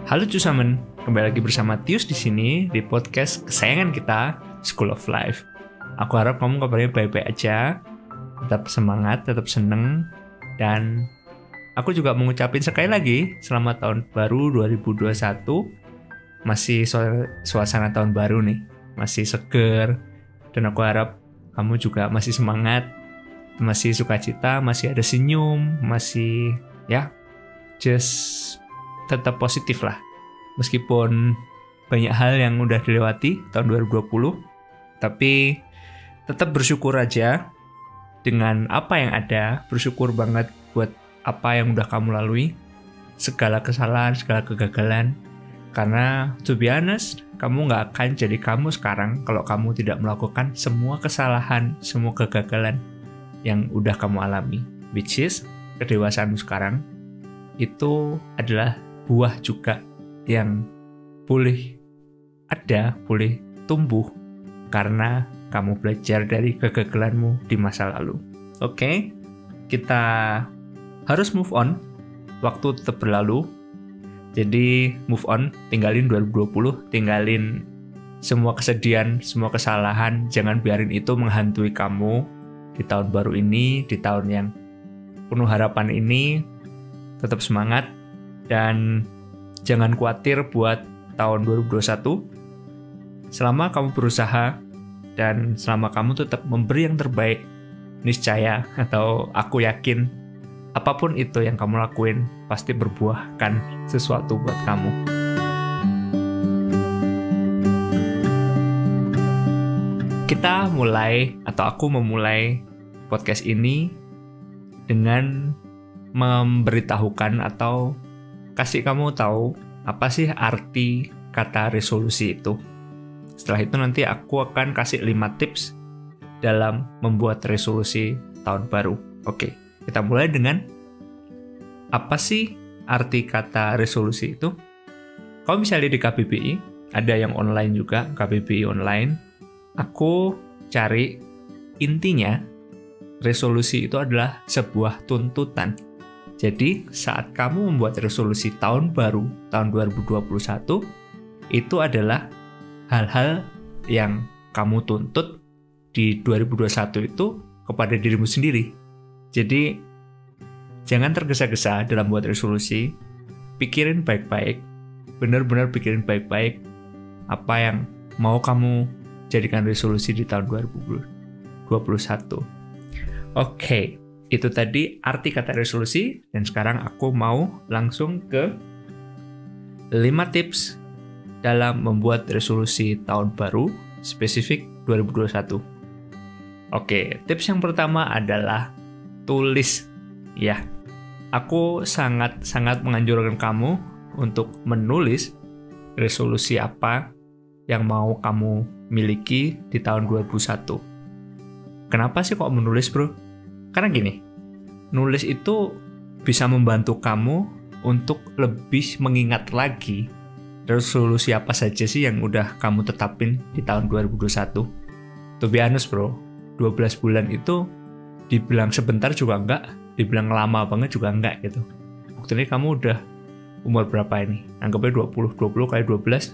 Halo Cusamen, kembali lagi bersama Tius di sini di podcast kesayangan kita, School of Life. Aku harap kamu kabarnya baik-baik aja, tetap semangat, tetap seneng, dan aku juga mengucapin sekali lagi selamat tahun baru 2021. Masih suasana tahun baru nih, masih seger, dan aku harap kamu juga masih semangat, masih sukacita, masih ada senyum, masih just tetap positif lah. Meskipun banyak hal yang udah dilewati tahun 2020, tapi tetap bersyukur aja dengan apa yang ada. Bersyukur banget buat apa yang udah kamu lalui, segala kesalahan, segala kegagalan. Karena to be honest, kamu gak akan jadi kamu sekarang kalau kamu tidak melakukan semua kesalahan, semua kegagalan yang udah kamu alami. Which is, kedewasaanmu sekarang itu adalah buah juga yang boleh ada, boleh tumbuh karena kamu belajar dari kegagalanmu di masa lalu. Oke, kita harus move on. Waktu tetap berlalu. Jadi move on, tinggalin 2020, tinggalin semua kesedihan, semua kesalahan. Jangan biarin itu menghantui kamu di tahun baru ini, di tahun yang penuh harapan ini. Tetap semangat. Dan jangan khawatir buat tahun 2021. Selama kamu berusaha dan selama kamu tetap memberi yang terbaik, niscaya atau aku yakin apapun itu yang kamu lakuin pasti berbuahkan sesuatu buat kamu. Kita mulai atau aku memulai podcast ini dengan memberitahukan atau kasih kamu tahu apa sih arti kata resolusi itu. Setelah itu nanti aku akan kasih 5 tips dalam membuat resolusi tahun baru. Oke, kita mulai dengan apa sih arti kata resolusi itu? Kalau misalnya di KBBI, ada yang online juga, KBBI online. Aku cari intinya, resolusi itu adalah sebuah tuntutan. Jadi, saat kamu membuat resolusi tahun baru, tahun 2021, itu adalah hal-hal yang kamu tuntut di 2021 itu kepada dirimu sendiri. Jadi, jangan tergesa-gesa dalam buat resolusi, pikirin baik-baik, benar-benar pikirin baik-baik apa yang mau kamu jadikan resolusi di tahun 2021. Oke. Itu tadi arti kata resolusi, dan sekarang aku mau langsung ke 5 tips dalam membuat resolusi tahun baru, spesifik 2021. Oke, tips yang pertama adalah tulis. Ya, aku sangat menganjurkan kamu untuk menulis resolusi apa yang mau kamu miliki di tahun 2021. Kenapa sih kok menulis, bro? Karena gini, nulis itu bisa membantu kamu untuk lebih mengingat lagi resolusi apa saja sih yang udah kamu tetapin di tahun 2021. To be honest bro, 12 bulan itu dibilang sebentar juga enggak, dibilang lama banget juga enggak gitu. Buktinya kamu udah umur berapa ini? Anggapnya 20 kali 12,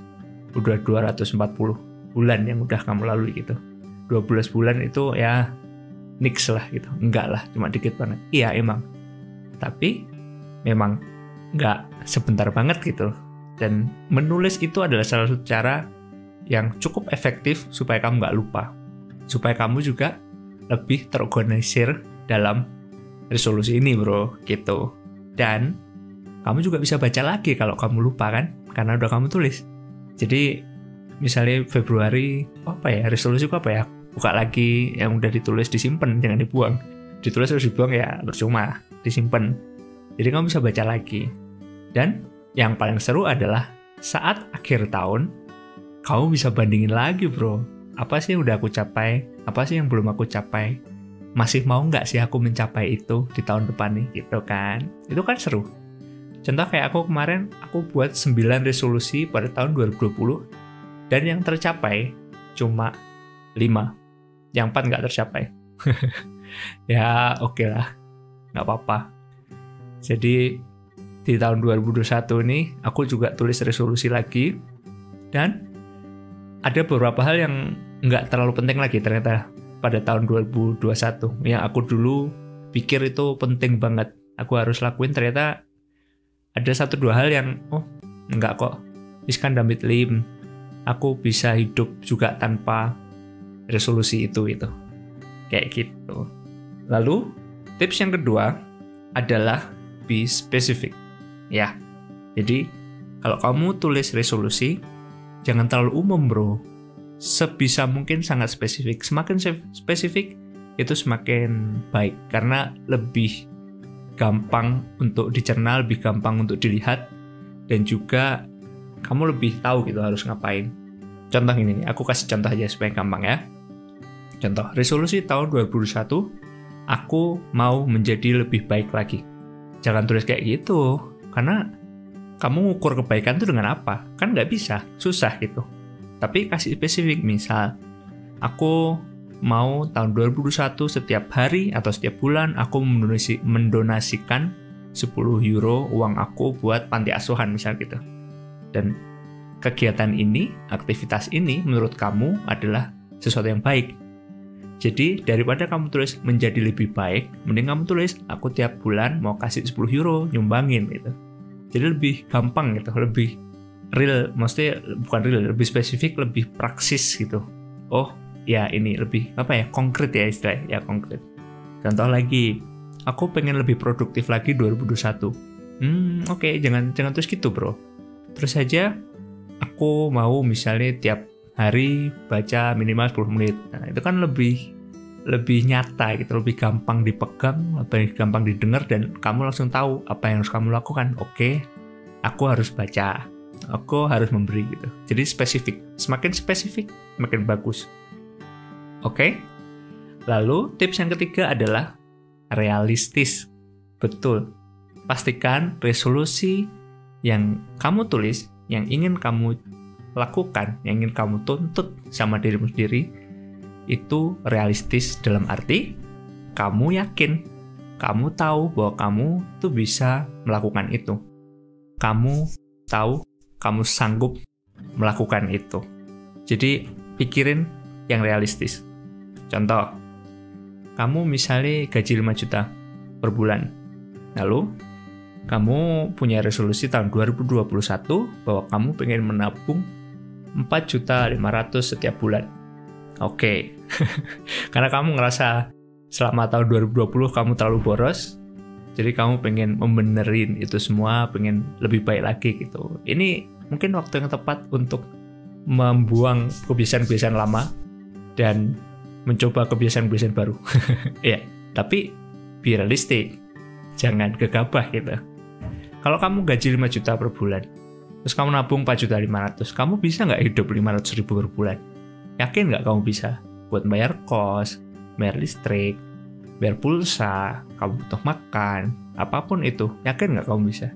udah 240 bulan yang udah kamu lalui gitu. 12 bulan itu ya nix lah gitu, enggak lah, cuma dikit banget. Iya emang, tapi memang enggak sebentar banget gitu. Dan menulis itu adalah salah satu cara yang cukup efektif supaya kamu enggak lupa, supaya kamu juga lebih terorganisir dalam resolusi ini bro, gitu. Dan kamu juga bisa baca lagi kalau kamu lupa kan, karena udah kamu tulis. Jadi misalnya Februari, resolusiku apa ya? Buka lagi yang udah ditulis, disimpan, jangan dibuang. Ditulis terus dibuang ya percuma, disimpan. Jadi kamu bisa baca lagi. Dan yang paling seru adalah saat akhir tahun, kamu bisa bandingin lagi bro. Apa sih yang udah aku capai? Apa sih yang belum aku capai? Masih mau nggak sih aku mencapai itu di tahun depan nih? Gitu kan. Itu kan seru. Contoh kayak aku kemarin, aku buat 9 resolusi pada tahun 2020. Dan yang tercapai cuma 5. Yang 4 nggak tercapai. Ya oke lah, nggak apa-apa. Jadi di tahun 2021 ini aku juga tulis resolusi lagi, dan ada beberapa hal yang nggak terlalu penting lagi ternyata pada tahun 2021 yang aku dulu pikir itu penting banget aku harus lakuin. Ternyata ada 1-2 hal yang enggak kok, iskan damit lim, aku bisa hidup juga tanpa resolusi itu kayak gitu. Lalu tips yang kedua adalah be specific ya. Jadi kalau kamu tulis resolusi, jangan terlalu umum bro, sebisa mungkin sangat spesifik. Semakin spesifik itu semakin baik, karena lebih gampang untuk dicerna, lebih gampang untuk dilihat, dan juga kamu lebih tahu gitu harus ngapain. Contoh ini nih, aku kasih contoh aja supaya gampang ya. Contoh, resolusi tahun 2021, aku mau menjadi lebih baik lagi. Jangan tulis kayak gitu, karena kamu ngukur kebaikan itu dengan apa? Kan nggak bisa, susah gitu. Tapi kasih spesifik, misal, aku mau tahun 2021 setiap hari atau setiap bulan aku mendonasikan 10 euro uang aku buat panti asuhan misal gitu. Dan kegiatan ini, aktivitas ini menurut kamu adalah sesuatu yang baik. Jadi daripada kamu tulis menjadi lebih baik, mending kamu tulis aku tiap bulan mau kasih 10 euro nyumbangin gitu. Jadi lebih gampang gitu, lebih real, maksudnya bukan real, lebih spesifik, lebih praksis gitu. Oh ya ini lebih konkret ya istilahnya, ya konkret. Contoh lagi, aku pengen lebih produktif lagi 2021. Oke, jangan terus gitu bro. Terus saja aku mau misalnya tiap hari baca minimal 10 menit. Nah, itu kan lebih nyata gitu, lebih gampang dipegang, lebih gampang didengar, dan kamu langsung tahu apa yang harus kamu lakukan. Oke, aku harus baca, aku harus memberi gitu. Jadi spesifik, semakin spesifik semakin bagus. Oke. Lalu tips yang ketiga adalah realistis. Betul. Pastikan resolusi yang kamu tulis, yang ingin kamu lakukan, yang ingin kamu tuntut sama dirimu sendiri, itu realistis dalam arti kamu yakin, kamu tahu bahwa kamu tuh bisa melakukan itu. Kamu tahu, kamu sanggup melakukan itu. Jadi pikirin yang realistis. Contoh, kamu misalnya gaji 5 juta per bulan. Lalu kamu punya resolusi tahun 2021 bahwa kamu pengen menabung 4.500.000 setiap bulan. Oke. Karena kamu ngerasa selama tahun 2020 kamu terlalu boros, jadi kamu pengen membenerin itu semua, pengen lebih baik lagi gitu. Ini mungkin waktu yang tepat untuk membuang kebiasaan-kebiasaan lama dan mencoba kebiasaan-kebiasaan baru. Ya, tapi be realistic. Jangan gegabah gitu. Kalau kamu gaji 5 juta per bulan, terus kamu nabung 4.500.000, kamu bisa nggak hidup 500.000 per bulan? Yakin nggak kamu bisa? Buat bayar kos, bayar listrik, bayar pulsa, kamu butuh makan, apapun itu, yakin nggak kamu bisa?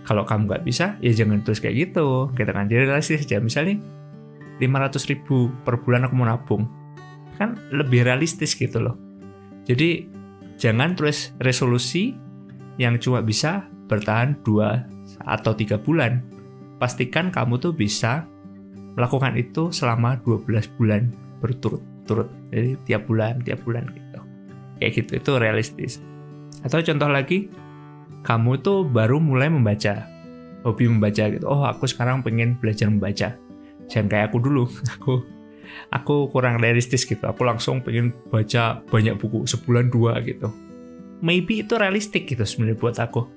Kalau kamu nggak bisa, ya jangan terus kayak gitu. Kita kan jadi realistis aja. Misalnya 500.000 per bulan aku mau nabung, kan lebih realistis gitu loh. Jadi jangan terus resolusi yang cuma bisa bertahan 2 atau 3 bulan. Pastikan kamu tuh bisa melakukan itu selama 12 bulan berturut-turut. Jadi tiap bulan gitu. Kayak gitu, itu realistis. Atau contoh lagi, kamu tuh baru mulai membaca, hobi membaca gitu. Oh, aku sekarang pengen belajar membaca. Jangan kayak aku dulu. Aku kurang realistis gitu. Aku langsung pengen baca banyak buku sebulan 2 gitu. Maybe itu realistik gitu sebenarnya buat aku.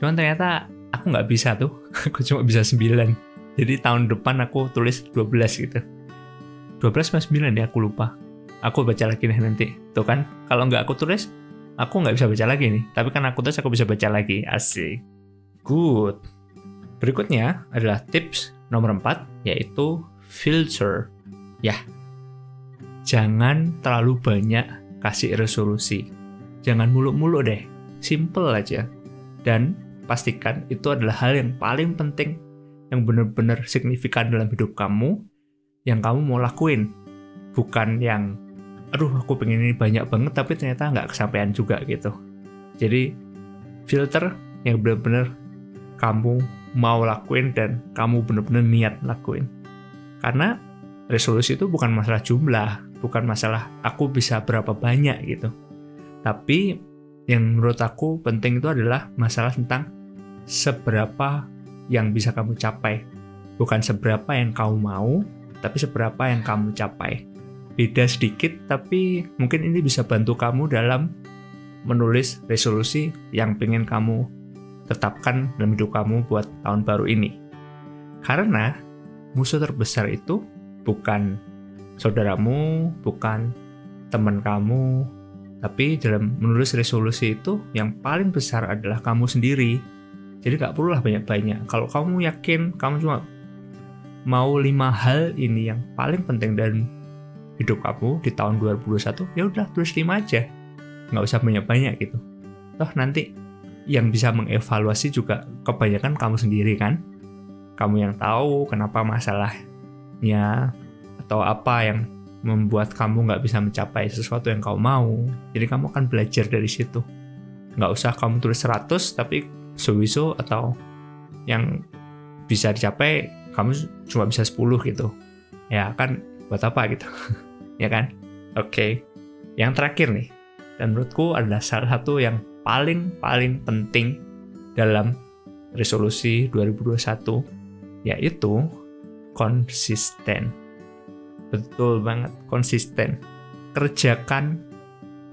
Cuman ternyata aku nggak bisa tuh. Aku cuma bisa 9. Jadi tahun depan aku tulis 12 gitu. 12 pas 9 ya, aku lupa. Aku baca lagi nih nanti. Tuh kan, kalau nggak aku tulis, aku nggak bisa baca lagi nih. Tapi kan aku tulis, aku bisa baca lagi. Asik. Good. Berikutnya adalah tips nomor 4, yaitu filter. Ya, jangan terlalu banyak kasih resolusi. Jangan muluk-muluk deh. Simple aja. Dan pastikan itu adalah hal yang paling penting, yang benar-benar signifikan dalam hidup kamu, yang kamu mau lakuin. Bukan yang, aduh aku pengen ini banyak banget, tapi ternyata nggak kesampaian juga gitu. Jadi, filter yang benar-benar kamu mau lakuin dan kamu benar-benar niat lakuin. Karena resolusi itu bukan masalah jumlah, bukan masalah aku bisa berapa banyak gitu. Tapi yang menurut aku penting itu adalah masalah tentang seberapa yang bisa kamu capai. Bukan seberapa yang kamu mau, tapi seberapa yang kamu capai. Beda sedikit, tapi mungkin ini bisa bantu kamu dalam menulis resolusi yang pengen kamu tetapkan dalam hidup kamu buat tahun baru ini. Karena musuh terbesar itu bukan saudaramu, bukan teman kamu, tapi dalam menulis resolusi itu yang paling besar adalah kamu sendiri. Jadi gak perlulah banyak-banyak. Kalau kamu yakin kamu cuma mau 5 hal ini yang paling penting dalam hidup kamu di tahun 2021, ya udah tulis 5 aja. Nggak usah banyak-banyak gitu. Toh nanti yang bisa mengevaluasi juga kebanyakan kamu sendiri kan. Kamu yang tahu kenapa masalahnya atau apa yang membuat kamu nggak bisa mencapai sesuatu yang kamu mau. Jadi kamu akan belajar dari situ. Nggak usah kamu tulis 100 tapi sowieso atau yang bisa dicapai kamu cuma bisa 10 gitu. Ya kan buat apa gitu. Ya kan? Oke. Yang terakhir nih, dan menurutku adalah salah satu yang paling penting dalam resolusi 2021, yaitu konsisten. Betul banget, konsisten. Kerjakan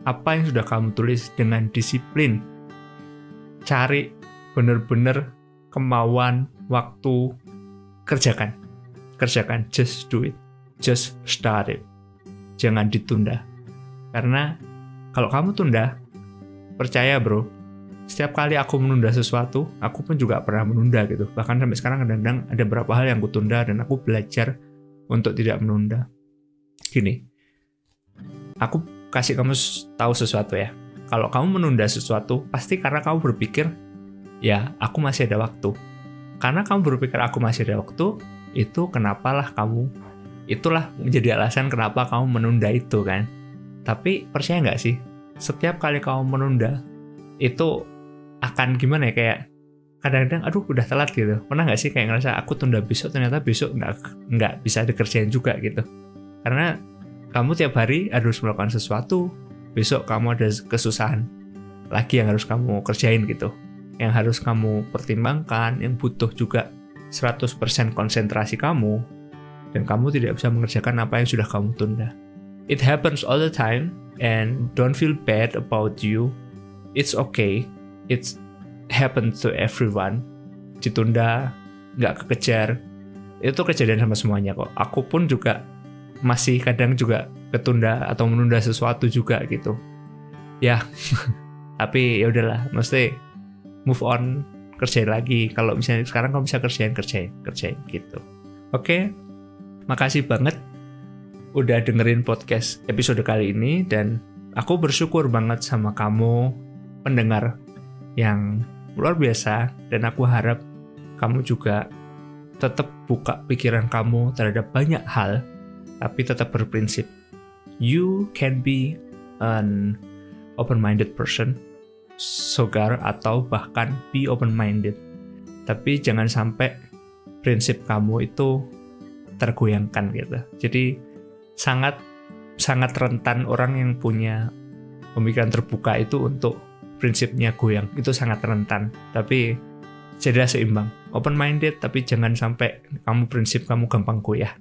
apa yang sudah kamu tulis dengan disiplin. Cari benar-benar kemauan, waktu, kerjakan, just do it, just start it. Jangan ditunda. Karena kalau kamu tunda, percaya bro, setiap kali aku menunda sesuatu, aku pun juga pernah menunda gitu. Bahkan sampai sekarang kadang-kadang ada beberapa hal yang aku tunda dan aku belajar untuk tidak menunda. Gini, aku kasih kamu tahu sesuatu ya. Kalau kamu menunda sesuatu, pasti karena kamu berpikir, ya aku masih ada waktu. Karena kamu berpikir aku masih ada waktu, itu kenapalah kamu, itulah menjadi alasan kenapa kamu menunda itu kan. Tapi percaya nggak sih, setiap kali kamu menunda, itu akan gimana ya, kayak kadang-kadang aduh udah telat gitu. Pernah nggak sih kayak ngerasa aku tunda besok, ternyata besok nggak bisa dikerjain juga gitu. Karena kamu tiap hari harus melakukan sesuatu, besok kamu ada kesusahan lagi yang harus kamu kerjain gitu. Yang harus kamu pertimbangkan, yang butuh juga 100% konsentrasi kamu, dan kamu tidak bisa mengerjakan apa yang sudah kamu tunda. It happens all the time, and don't feel bad about you. It's okay. It happens to everyone. Ditunda, nggak kekejar, itu kejadian sama semuanya kok. Aku pun juga masih kadang juga ketunda atau menunda sesuatu juga gitu. Ya, tapi ya udahlah, mesti move on, kerjain lagi. Kalau misalnya sekarang kamu bisa kerjain gitu. Oke, makasih banget udah dengerin podcast episode kali ini, dan aku bersyukur banget sama kamu pendengar yang luar biasa, dan aku harap kamu juga tetap buka pikiran kamu terhadap banyak hal, tapi tetap berprinsip. You can be an open-minded person, sogar atau bahkan be open-minded. Tapi jangan sampai prinsip kamu itu tergoyangkan gitu. Jadi sangat rentan orang yang punya pemikiran terbuka itu untuk prinsipnya goyang. Itu sangat rentan. Tapi jadilah seimbang. Open-minded tapi jangan sampai prinsip kamu gampang goyah.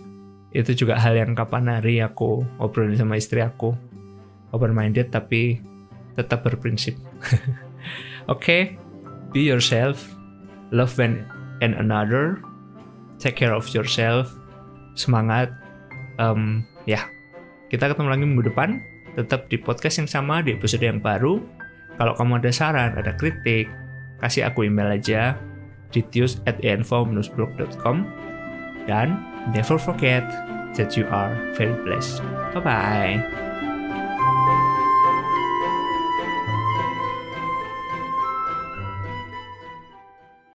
Itu juga hal yang kapan hari aku obrolin sama istri aku. Open-minded tapi tetap berprinsip. Oke, be yourself, love one and another, take care of yourself, semangat. Ya, kita ketemu lagi minggu depan, tetap di podcast yang sama, di episode yang baru. Kalau kamu ada saran, ada kritik, kasih aku email aja di tius@info-blog.com. Dan never forget that you are very blessed. Bye-bye.